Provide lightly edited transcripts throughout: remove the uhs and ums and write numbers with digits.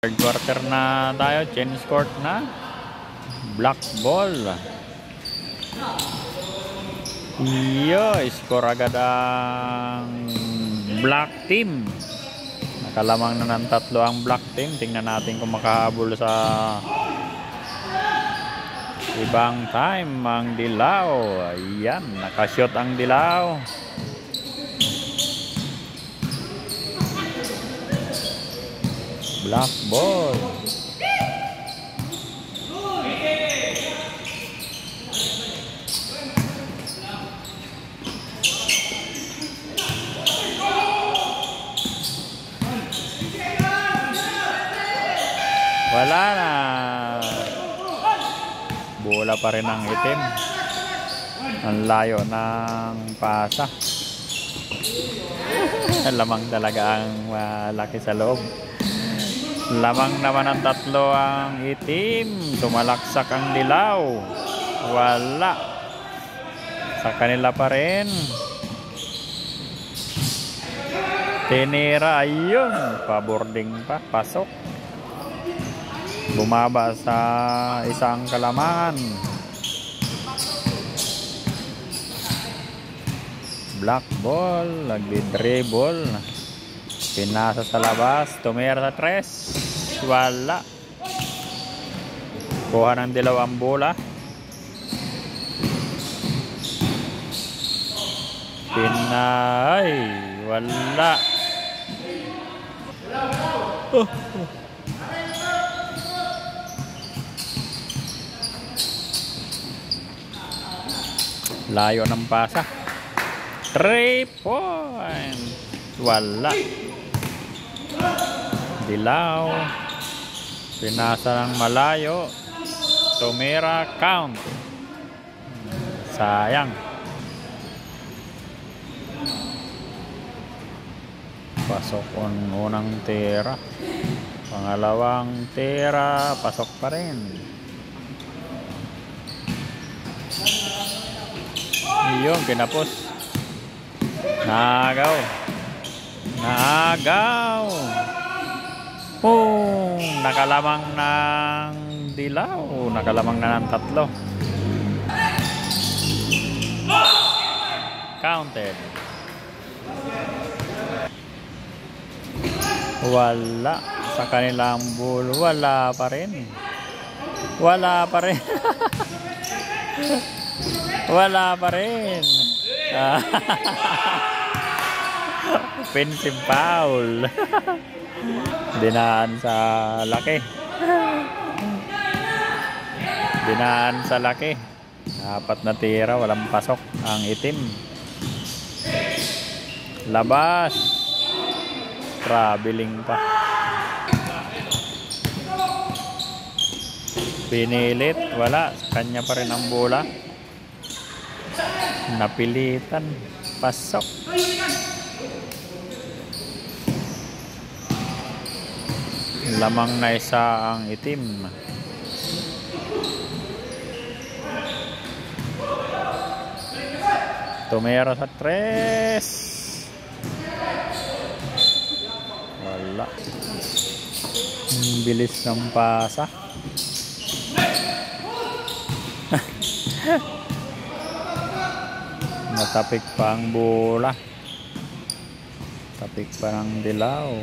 Third quarter na tayo, change court na. Black ball. Iyo, score agad ang black team. Nakalamang na ng 3 ang black team. Tingnan natin kung makahabol sa ibang time ang dilaw. Ayan, nakashot ang dilaw. Black ball. Wala na. Bola pa rin ang itim. Ang layo ng pasa. Lamang talaga ang malaki sa loob. Lamang naman ang 3 ang itim. Tumalaksak ang dilaw. Wala. Sa kanila pa rin. Tinira. Ayun. Paboarding pa. Pasok. Bumaba sa isang kalamangan. Black ball. Nagdi-dribble. Pinasa sa labas. Tumira sa 3. Wala. Kuha ng dilaw ang bola. Pinay. Wala. Layo ng pasa. 3 points. Wala. Dilaw. Pinasa ng malayo. Tumira, count. Sayang. Pasok unang tira. Pangalawang tira. Pasok pa rin. Yun, kinapos. Nagaw. Nagaw. Nakalamang ng dilaw. Nakalamang na ng 3. Counted. Wala. Sa kanilang ball. Wala pa rin. Wala pa rin. Wala pa rin. Offensive foul. Dinaan sa laki. Dinaan sa laki. 4 na tira, walang pasok ang itim. Labas. Traveling pa. Pinilit, wala. Kanya pa rin ang bola. Napilitan. Pasok. Lamang na isa ang itim. Tumira sa 3. Wala. Bilis ng pasa. Natapik pa ang bola. Tapik pa ng dilaw.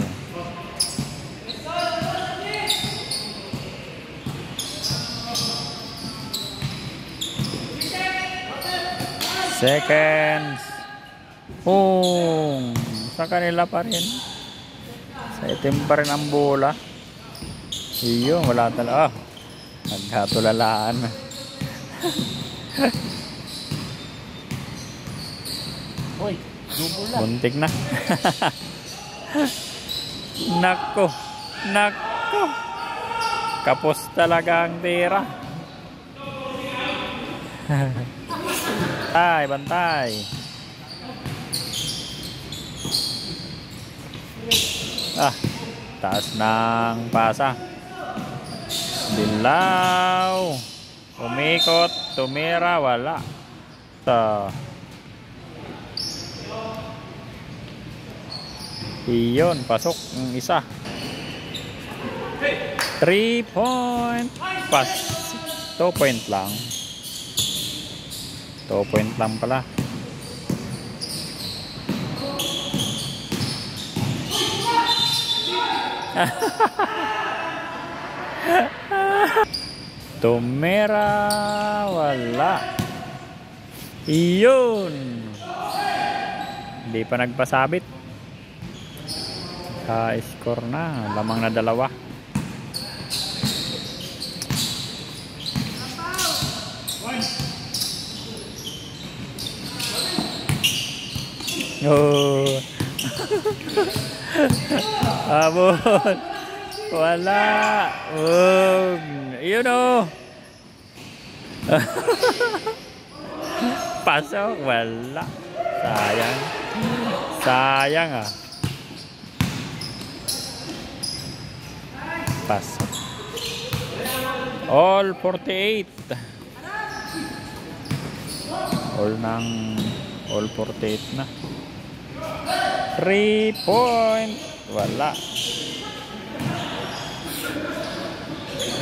Seconds. Sa kanila pa rin. Sa itim pa rin ang bola. Iyo, wala talaga. Naghatulalaan. Uy, double na. Buntik na. Nako. Nako. Kapos talaga ang tira. Bantay, bantay. Taas ng pasa. Dilaw. Umikot, tumira, wala. Iyon, pasok ang isa. 3 point pass. 2 point lang. 2 point lang pala. Tumera, wala. Iyon. Hindi pa nagpasabit. Ka-score na. Lamang na 2. Oh. Abot. Wala. Oh. Yun oh. Pasok. Wala. Sayang. Sayang ah. Pasok. All 48. All 48 na. 3 point. Wala.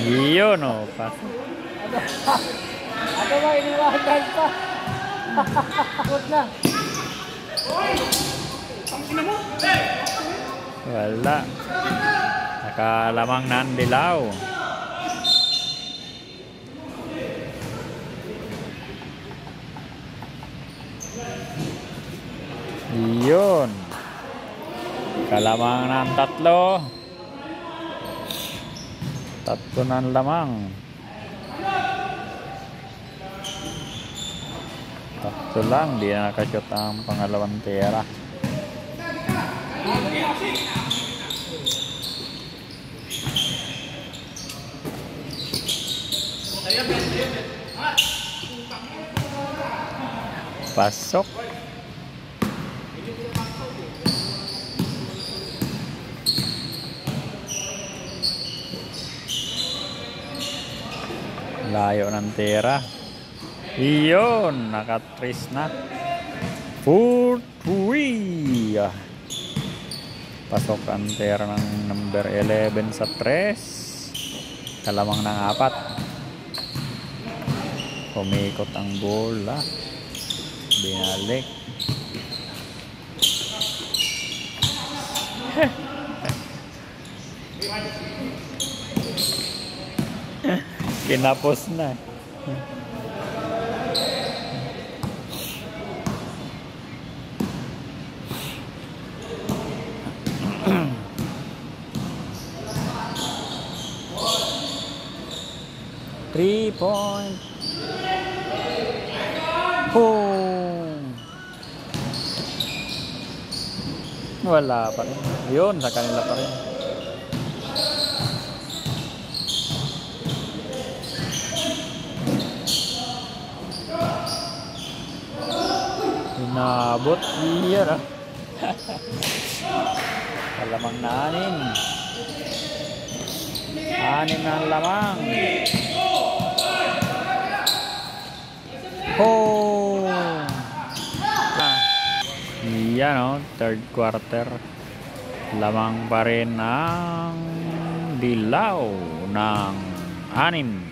Yun o. Pasok. Ano ba? Iniwagan pa. Good na. Wala. Nakalamang na ang dilaw. Yun. Kalamang ng 3. 3 na lamang. 3 lang. Di na nakashoot ang pangalawang tira. Pasok. Layo ng tira. Iyon, nakatris na. 4-3. Pasok ang tira ng number 11 sa 3. Kalamang ng 4. Pumikot ang bola. Binalik. Kinapos na. Three point. Boom. Wala pa rin. Yun, sa kanila pa rin. Inabot. Iya. Kalamang na 6. 6 na lamang. Oh! Yan o, third quarter. Lamang pa rin ang dilaw ng 6.